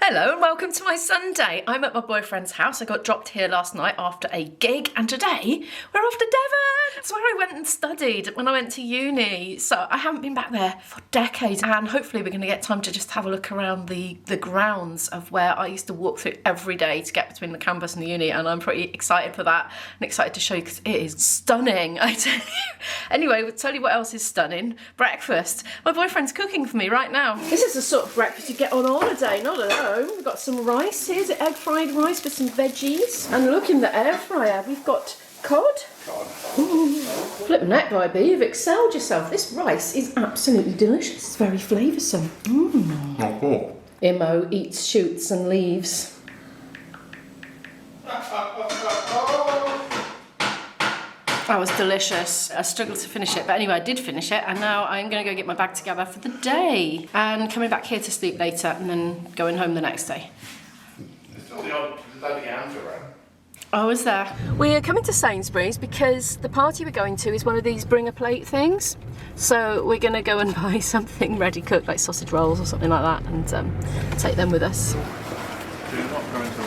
Hello and welcome to my Sunday. I'm at my boyfriend's house. I got dropped here last night after a gig, and today we're off to Devon. It's where I went and studied when I went to uni. So I haven't been back there for decades, and hopefully we're going to get time to just have a look around the grounds of where I used to walk through every day to get between the campus and the uni, and I'm pretty excited for that and excited to show you because it is stunning, I tell you. Anyway, we'll tell you what else is stunning. Breakfast. My boyfriend's cooking for me right now. This is the sort of breakfast you get on holiday, not at home. We've got some rice. Here's egg fried rice with some veggies. And look in the air fryer, we've got cod. Flippin' heck, IB, you've excelled yourself. This rice is absolutely delicious. It's very flavoursome. Imo eats shoots and leaves. That was delicious. I struggled to finish it, but anyway, I did finish it, and now I'm going to go get my bag together for the day and coming back here to sleep later and then going home the next day. There's still the odd hands around. Oh, is there? We're coming to Sainsbury's because the party we're going to is one of these bring a plate things. So we're going to go and buy something ready cooked, like sausage rolls or something like that, and take them with us. So you're not going to...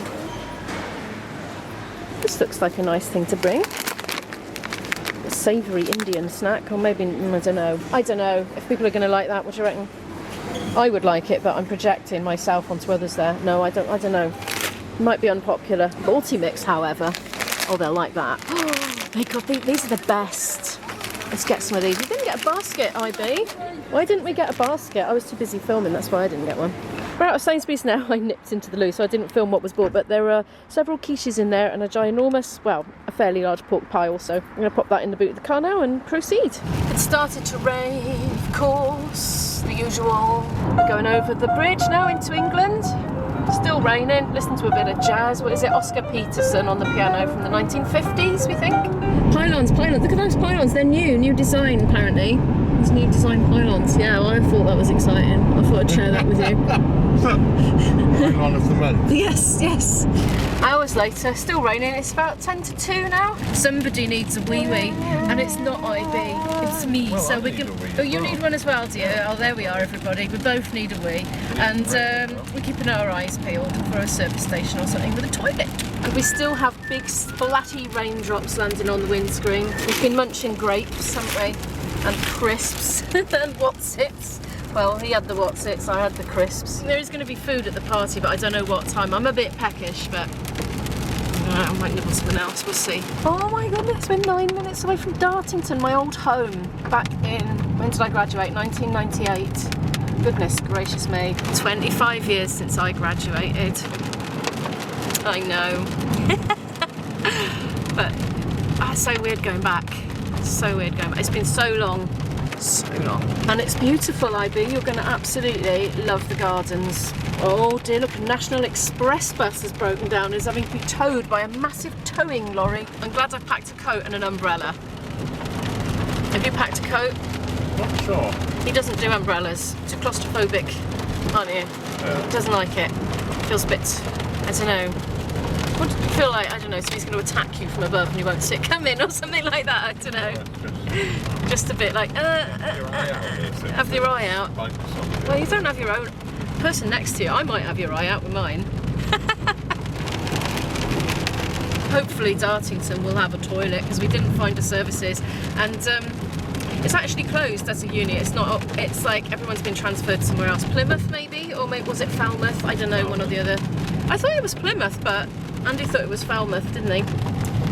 This looks like a nice thing to bring. A savoury Indian snack, or maybe, I don't know. I don't know if people are going to like that. What do you reckon? I would like it, but I'm projecting myself onto others there. No, I don't know. Might be unpopular. Balti mix, however. Oh, they'll like that. Oh, my God, these are the best. Let's get some of these. We didn't get a basket, IB. Why didn't we get a basket? I was too busy filming, that's why I didn't get one. We're out of Sainsbury's now. I nipped into the loo, so I didn't film what was bought, but there are several quiches in there and a ginormous, well, a fairly large pork pie also. I'm going to pop that in the boot of the car now and proceed. It started to rain, of course, the usual. We're going over the bridge now into England. Still raining. Listen to a bit of jazz. What is it? Oscar Peterson on the piano from the 1950s, we think. Pylons. Look at those pylons. They're new design apparently. These new design pylons. Yeah, well, I thought that was exciting. I thought I'd share that with you. Pylon of the month. Yes. Hours later, still raining. It's about 10 to 2 now. Somebody needs a wee-wee, and it's not IB, it's me. Well, so we're going. Oh, you need one as well, do you? Oh, there we are, everybody. We both need a wee, and we're keeping our eyes peeled for a service station or something with a toilet. And we still have big splatty raindrops landing on the windscreen. We've been munching grapes, haven't we? And crisps and Wotsits. Well, he had the Wotsits, I had the crisps. There is going to be food at the party, but I don't know what time. I'm a bit peckish, but I might nibble something else, we'll see. Oh my goodness, we're 9 minutes away from Dartington, my old home. Back in, when did I graduate? 1998. Goodness gracious me. 25 years since I graduated. I know. But it's so weird going back. So weird going back. It's been so long. And it's beautiful, IB. You're going to absolutely love the gardens. Oh dear, look, a National Express bus has broken down and is having to be towed by a massive towing lorry. I'm glad I packed a coat and an umbrella. Have you packed a coat? Not sure. He doesn't do umbrellas. Too claustrophobic, aren't you? Yeah. Doesn't like it. Feels a bit, I don't know. What do you feel like? I don't know, so he's going to attack you from above and you won't see it come in or something like that, I don't know. Just a bit like, have your eye out. Well, you don't have your own. Person next to you, I might have your eye out with mine. Hopefully Dartington will have a toilet because we didn't find the services, and it's actually closed as a uni. It's not. It's like everyone's been transferred somewhere else. Plymouth maybe, or maybe was it Falmouth? I don't know, one or the other. I thought it was Plymouth, but Andy thought it was Falmouth, didn't they?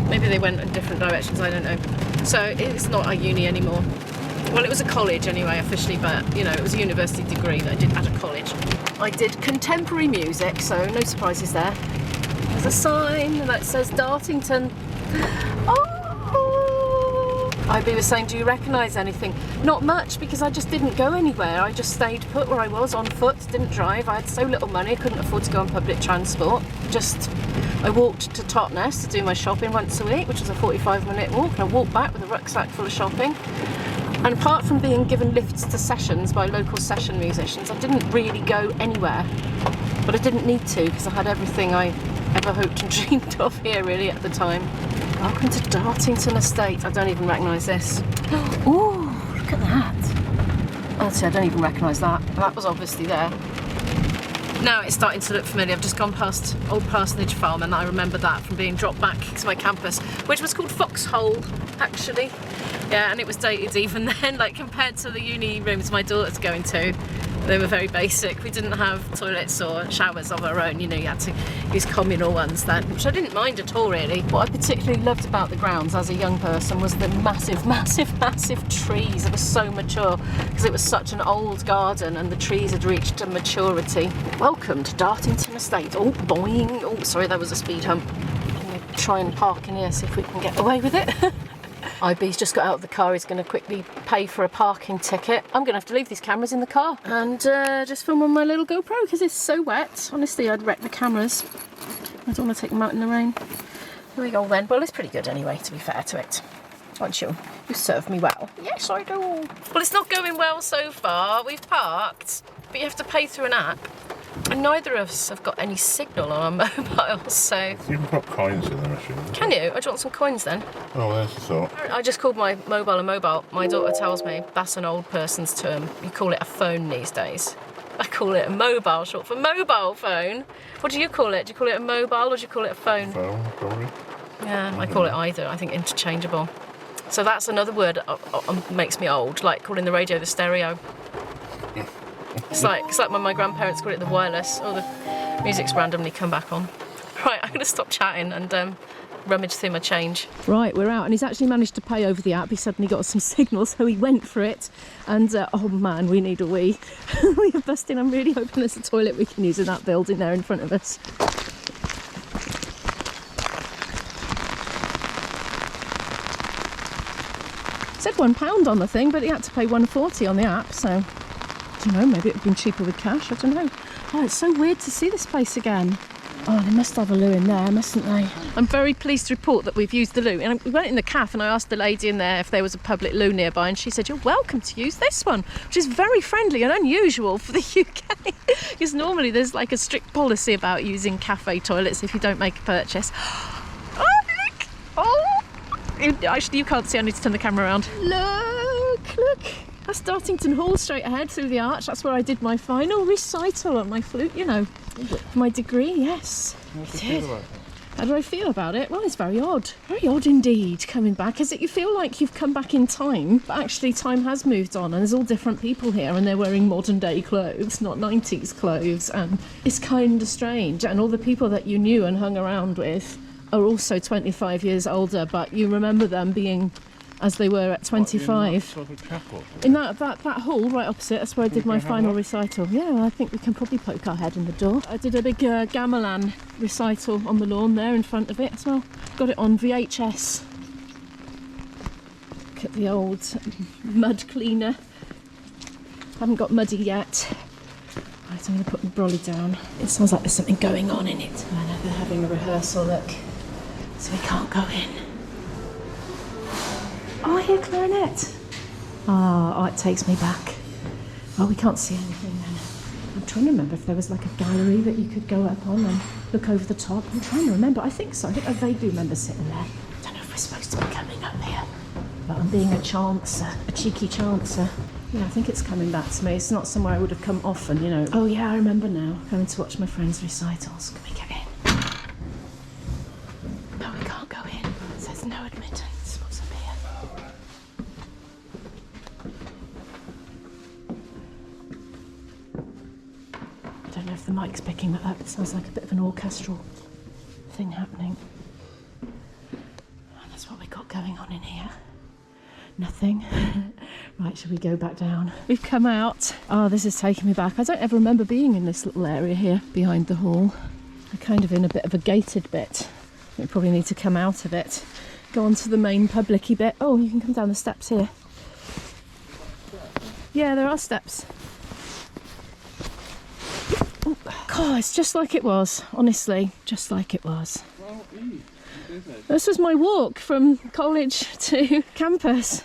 Maybe they went in different directions, I don't know. So it's not a uni anymore. Well, it was a college anyway, officially, but, you know, it was a university degree that I did at a college. I did contemporary music, so no surprises there. There's a sign that says Dartington. Oh! IB was saying, do you recognise anything? Not much, because I just didn't go anywhere. I just stayed put where I was, on foot, didn't drive. I had so little money, I couldn't afford to go on public transport. I walked to Totnes to do my shopping once a week, which was a 45-minute walk, and I walked back with a rucksack full of shopping. And apart from being given lifts to sessions by local session musicians, I didn't really go anywhere. But I didn't need to, because I had everything I ever hoped and dreamed of here, really, at the time. Welcome to Dartington Estate. I don't even recognise this. Ooh, look at that. Actually, I don't even recognise that. That was obviously there. Now it's starting to look familiar. I've just gone past Old Parsonage Farm and I remember that from being dropped back to my campus, which was called Foxhole, actually. Yeah, and it was dated even then, like compared to the uni rooms my daughter's going to. They were very basic. We didn't have toilets or showers of our own, you know, you had to use communal ones then, which I didn't mind at all really. What I particularly loved about the grounds as a young person was the massive, massive, massive trees. It was so mature because it was such an old garden and the trees had reached a maturity. Welcome to Dartington Estate. Oh, boing. Oh, sorry, that was a speed hump. I'm going to try and park in here, see if we can get away with it. IB's just got out of the car. He's going to quickly pay for a parking ticket. I'm going to have to leave these cameras in the car and just film on my little GoPro because it's so wet. Honestly, I'd wreck the cameras. I don't want to take them out in the rain. Here we go then. Well, it's pretty good anyway, to be fair to it. Aren't you? You serve me well. Yes, I do. Well, it's not going well so far. We've parked, but you have to pay through an app. And neither of us have got any signal on our mobiles, so... You can put coins in the machine. Can you? I want some coins then. Oh, there's the thought. I just called my mobile a mobile. My daughter tells me that's an old person's term. You call it a phone these days. I call it a mobile, short for mobile phone. What do you call it? Do you call it a mobile or do you call it a phone? Phone, probably. Yeah, I call it either. I think interchangeable. So that's another word that makes me old, like calling the radio the stereo. It's like when my grandparents called it the wireless, or the music's randomly come back on. Right, I'm going to stop chatting and rummage through my change. Right, we're out, and he's actually managed to pay over the app. He suddenly got some signal, so he went for it. And oh man, we need a wee. We are busting. I'm really hoping there's a toilet we can use in that building there in front of us. It said £1 on the thing, but he had to pay £1.40 on the app, so... I don't know, maybe it would have been cheaper with cash, I don't know. Oh, it's so weird to see this place again. Oh, they must have a loo in there, mustn't they? I'm very pleased to report that we've used the loo. And we went in the cafe and I asked the lady in there if there was a public loo nearby, and she said, you're welcome to use this one, which is very friendly and unusual for the UK. Because normally there's like a strict policy about using cafe toilets if you don't make a purchase. Oh, look! Oh! Actually, you can't see, I need to turn the camera around. Look! That's Dartington Hall straight ahead through the arch. That's where I did my final recital on my flute, you know, for my degree, yes. How do I feel about it? Well, it's very odd indeed coming back. Is it you feel like you've come back in time, but actually time has moved on and there's all different people here and they're wearing modern day clothes, not 90s clothes, and it's kind of strange. And all the people that you knew and hung around with are also 25 years older, but you remember them being as they were at 25. What, in that sort of chapel? In that hall right opposite, that's where I did my final recital. Yeah, well, I think we can probably poke our head in the door. I did a big gamelan recital on the lawn there in front of it as well. Got it on VHS. Look at the old mud cleaner. Haven't got muddy yet. Right, I'm going to put the brolly down. It sounds like there's something going on in it. I know they're having a rehearsal, look. So we can't go in. Oh, I hear clarinet. Oh, it takes me back. Oh, we can't see anything then. I'm trying to remember if there was like a gallery that you could go up on and look over the top. I'm trying to remember. I think so. I think I vaguely remember sitting there. I don't know if we're supposed to be coming up here, but I'm being a chancer, a cheeky chancer. Yeah, I think it's coming back to me. It's not somewhere I would have come often, you know. Oh yeah, I remember now. Going to watch my friends' recitals. Can we get in? No, we can't go in. It says no admittance. What's up here? I don't know if the mic's picking that up. It sounds like a bit of an orchestral thing happening. And that's what we got going on in here. Nothing. Right, should we go back down? We've come out. Oh, this is taking me back. I don't ever remember being in this little area here behind the hall. We're kind of in a bit of a gated bit. We probably need to come out of it. Go on to the main public-y bit. Oh, you can come down the steps here. Yeah, there are steps. Oh, God, it's just like it was. Honestly, just like it was. This was my walk from college to campus.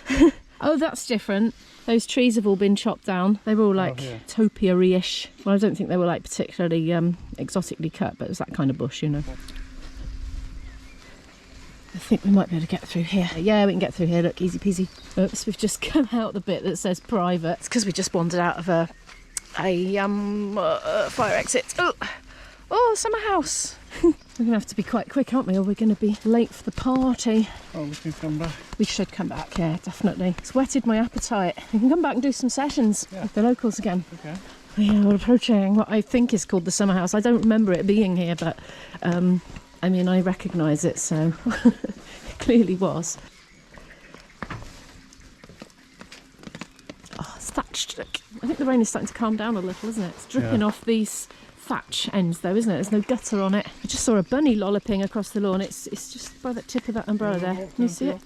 Oh, that's different. Those trees have all been chopped down. They were all like topiary-ish. Well, I don't think they were like particularly exotically cut, but it was that kind of bush, you know. I think we might be able to get through here. Yeah, we can get through here, look, easy peasy. Oops, we've just come out the bit that says private. It's because we just wandered out of a a fire exit. Oh, summer house. We're going to have to be quite quick, aren't we, or we're going to be late for the party. Oh, we can come back. We should come back, yeah, definitely. It's whetted my appetite. We can come back and do some sessions with the locals again. Okay. Yeah, we're approaching what I think is called the summer house. I don't remember it being here, but I mean, I recognise it, so it clearly was. Oh, it's thatched, look. I think the rain is starting to calm down a little, isn't it? It's dripping off these thatch ends though, isn't it? There's no gutter on it. I just saw a bunny lolloping across the lawn. It's just by the tip of that umbrella there. Can you see it?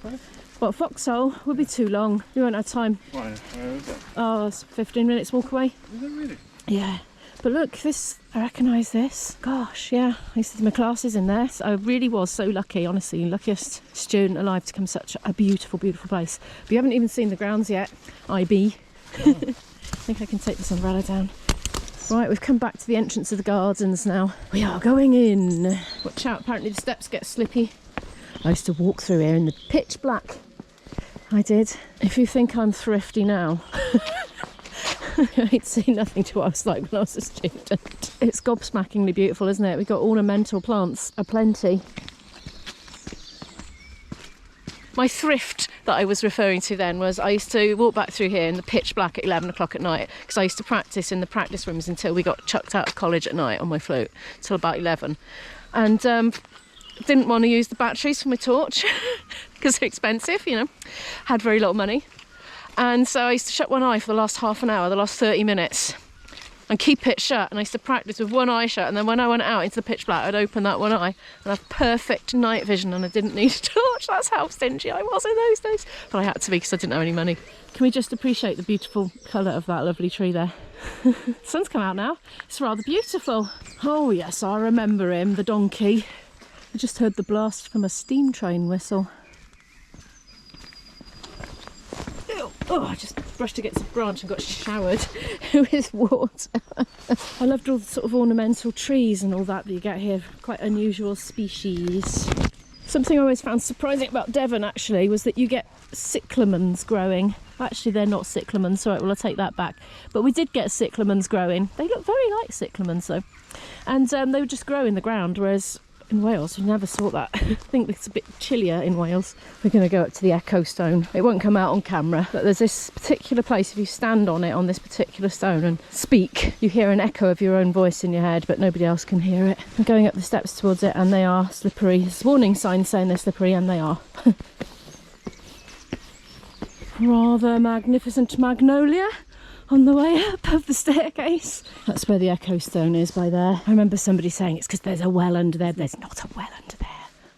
Well, foxhole would be too long. We won't have time. Why? Where is it? Oh, it's 15 minutes walk away. Is it really? Yeah. But look, this, I recognise this. Gosh, yeah. I used to do my classes in there. So I really was so lucky, honestly. Luckiest student alive to come to such a beautiful, beautiful place. But you haven't even seen the grounds yet, IB. Oh. I think I can take this umbrella down. Right, we've come back to the entrance of the gardens now. We are going in. Watch out, apparently the steps get slippy. I used to walk through here in the pitch black. I did. If you think I'm thrifty now, I ain't seen nothing to what I was like when I was a student. It's gobsmackingly beautiful, isn't it? We've got ornamental plants aplenty. My thrift that I was referring to then was I used to walk back through here in the pitch black at 11 o'clock at night because I used to practice in the practice rooms until we got chucked out of college at night on my flute till about 11, and didn't want to use the batteries for my torch because they're expensive, you know, had very little money, and so I used to shut one eye for the last half an hour, the last 30 minutes, and keep it shut, and I used to practice with one eye shut, and then when I went out into the pitch black I'd open that one eye and have perfect night vision, and I didn't need a torch. That's how stingy I was in those days, but I had to be because I didn't have any money. Can we just appreciate the beautiful colour of that lovely tree there? The sun's come out now. It's rather beautiful. Oh yes, I remember him, the donkey. I just heard the blast from a steam train whistle. Oh, I just brushed against a branch and got showered with water. I loved all the sort of ornamental trees and all that you get here. Quite unusual species. Something I always found surprising about Devon actually was that you get cyclamens growing. Actually, they're not cyclamens, so well, I'll take that back. But we did get cyclamens growing. They look very like cyclamens though. And they would just grow in the ground, whereas in Wales, you never saw that. I think it's a bit chillier in Wales. We're going to go up to the Echo Stone. It won't come out on camera, but there's this particular place, if you stand on it, on this particular stone and speak, you hear an echo of your own voice in your head, but nobody else can hear it. I'm going up the steps towards it, and they are slippery. There's warning signs saying they're slippery, and they are. Rather magnificent magnolia on the way up of the staircase. That's where the Echo Stone is, by there. I remember somebody saying it's because there's a well under there. There's not a well under there.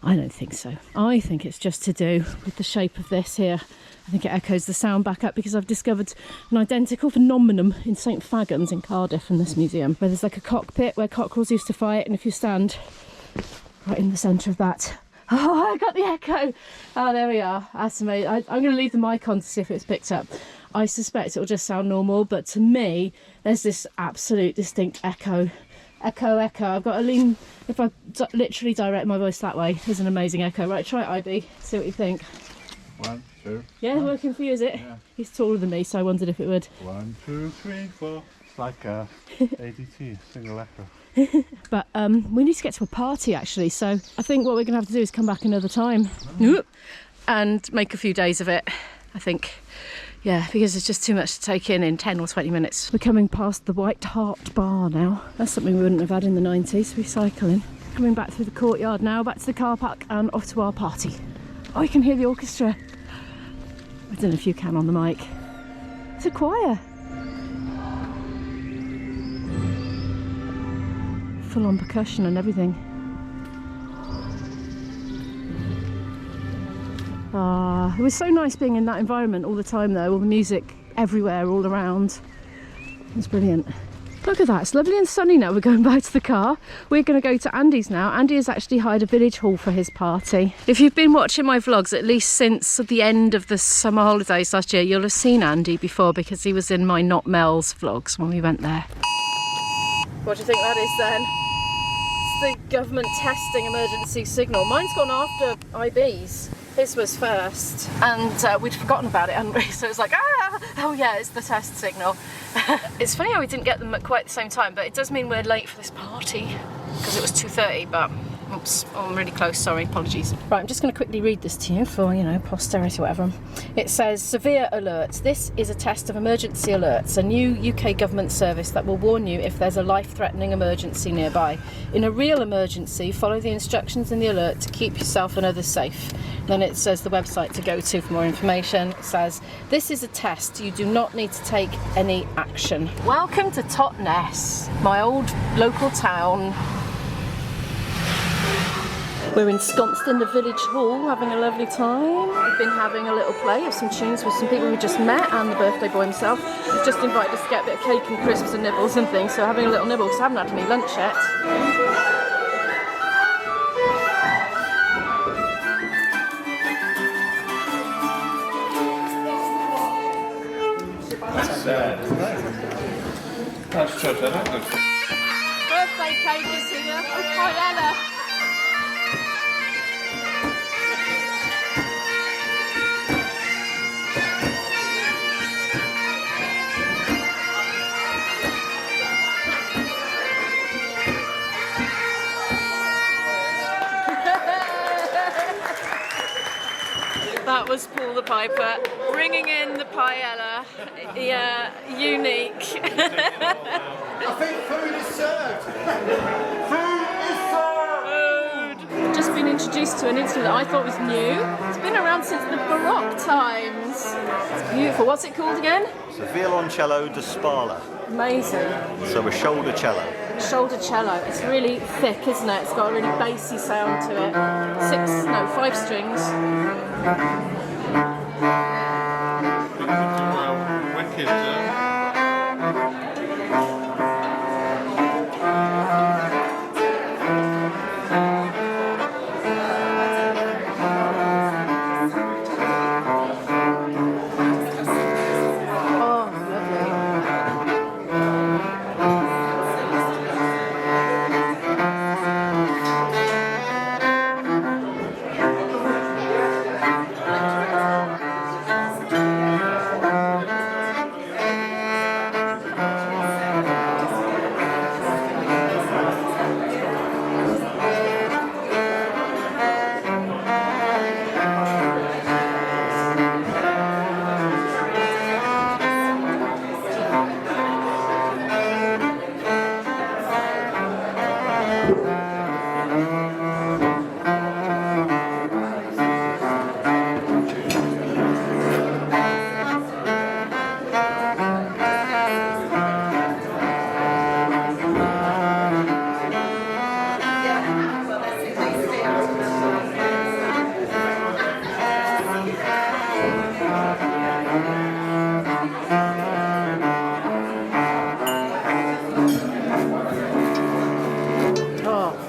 I don't think so. I think it's just to do with the shape of this here. I think it echoes the sound back up because I've discovered an identical phenomenon in St Fagans in Cardiff in this museum, where there's like a cockpit where cockerels used to fight, and if you stand right in the centre of that, oh, I got the echo. Oh, there we are. That's amazing. I'm going to leave the mic on to see if it's picked up. I suspect it'll just sound normal, but to me, there's this absolute distinct echo. Echo, echo. I've got to lean, if I literally direct my voice that way, there's an amazing echo. Right, try it, IB. See what you think. 1, 2. Yeah, working for you, is it? Yeah. He's taller than me, so I wondered if it would. 1, 2, 3, 4. It's like a ADT, single echo. But we need to get to a party actually, so I think what we're going to have to do is come back another time and make a few days of it, I think. Yeah, because it's just too much to take in 10 or 20 minutes. We're coming past the White Hart Bar now. That's something we wouldn't have had in the 90s, recycling. Coming back through the courtyard now, back to the car park and off to our party. Oh, you can hear the orchestra. I don't know if you can on the mic. It's a choir. Full on percussion and everything. It was so nice being in that environment all the time though, all the music everywhere, all around. It was brilliant. Look at that, it's lovely and sunny now. We're going back to the car. We're going to go to Andy's now. Andy has actually hired a village hall for his party. If you've been watching my vlogs, at least since the end of the summer holidays last year, you'll have seen Andy before because he was in my Not Mel's vlogs when we went there. What do you think that is then? It's the government testing emergency signal. Mine's gone after IB's. His was first, and we'd forgotten about it, hadn't we? So it was like, ah! Oh yeah, it's the test signal. It's funny how we didn't get them at quite the same time, but it does mean we're late for this party because it was 2:30, but oops, oh, I'm really close, sorry, apologies. Right, I'm just going to quickly read this to you for, you know, posterity or whatever. It says, severe alerts. This is a test of emergency alerts, a new UK government service that will warn you if there's a life-threatening emergency nearby. In a real emergency, follow the instructions in the alert to keep yourself and others safe. Then it says the website to go to for more information. It says, this is a test. You do not need to take any action. Welcome to Totnes, my old local town. We're ensconced in the village hall, having a lovely time. We've been having a little play of some tunes with some people we just met, and the birthday boy himself. He's just invited us to get a bit of cake and crisps and nibbles and things, so having a little nibble, because I haven't had any lunch yet. That's church, I don't know. Birthday cake is here. Oh, hi, Ella. That was Paul the Piper, bringing in the paella. Yeah, unique. I think food is served. Food is served. Food. Just been introduced to an instrument that I thought was new. It's been around since the Baroque times. It's beautiful. What's it called again? It's a violoncello da spalla. Amazing. So a shoulder cello. Shoulder cello. It's really thick, isn't it? It's got a really bassy sound to it. 5 strings. Wicked.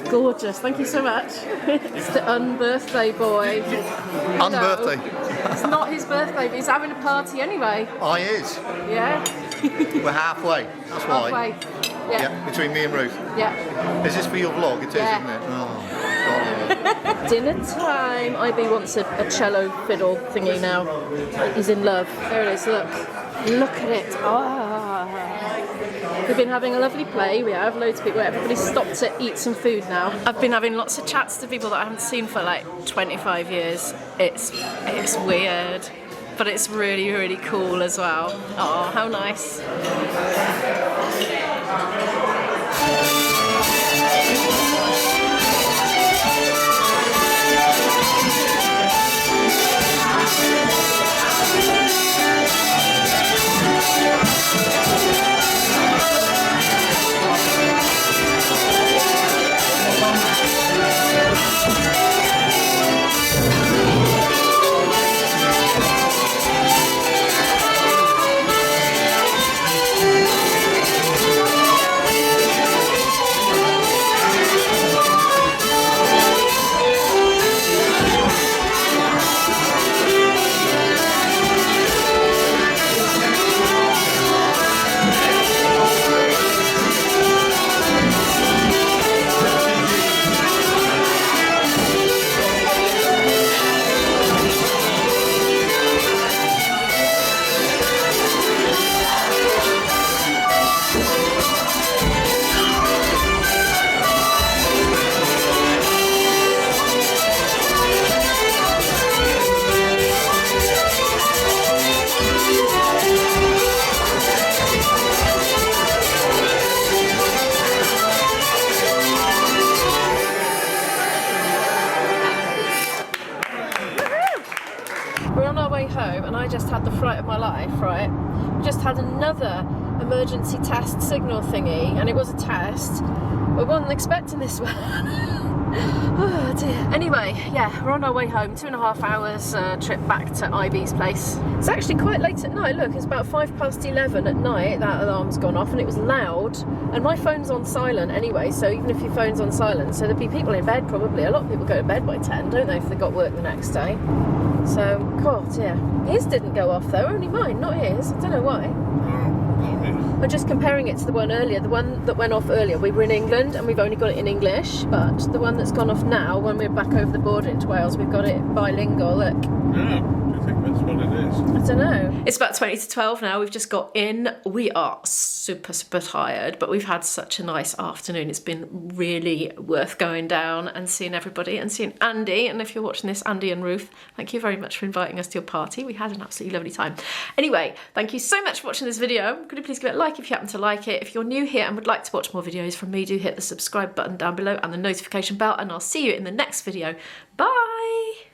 Gorgeous, thank you so much. It's the unbirthday boy. Unbirthday. It's not his birthday, but he's having a party anyway. I is. Yeah? We're halfway. That's why. Halfway. Yeah. Yeah, between me and Ruth. Yeah. Is this for your vlog? It is, Yeah. isn't it? Oh, God. Dinner time. IB wants a cello fiddle thingy now. He's in love. There it is, look. Look at it. Ah. We've been having a lovely play. We have loads of people. Everybody's stopped to eat some food now. I've been having lots of chats to people that I haven't seen for like 25 years. It's weird, but it's really, really cool as well. Oh, how nice. and I just had the fright of my life, right? We just had another emergency test signal thingy, and it was a test. We wasn't expecting this one. Oh dear. Anyway, yeah, we're on our way home. 2.5 hours trip back to Ivy's place. It's actually quite late at night. Look, it's about 11:05 at night. That alarm's gone off, and it was loud. And my phone's on silent anyway, so even if your phone's on silent, so there'd be people in bed probably. A lot of people go to bed by 10, don't they, if they got work the next day. So, God, yeah. His didn't go off though, only mine, not his. I don't know why. I'm just comparing it to the one earlier. The one that went off earlier, we were in England and we've only got it in English, but the one that's gone off now, when we're back over the border into Wales, we've got it bilingual, look. Yeah, do you think that's what it is? I don't know. It's about 20 to 12 now. We've just got in. We are super tired, but we've had such a nice afternoon. It's been really worth going down and seeing everybody and seeing Andy. And if you're watching this, Andy and Ruth, thank you very much for inviting us to your party. We had an absolutely lovely time. Anyway, thank you so much for watching this video. Could you please give it a like if you happen to like it? If you're new here and would like to watch more videos from me, do hit the subscribe button down below and the notification bell, and I'll see you in the next video. Bye!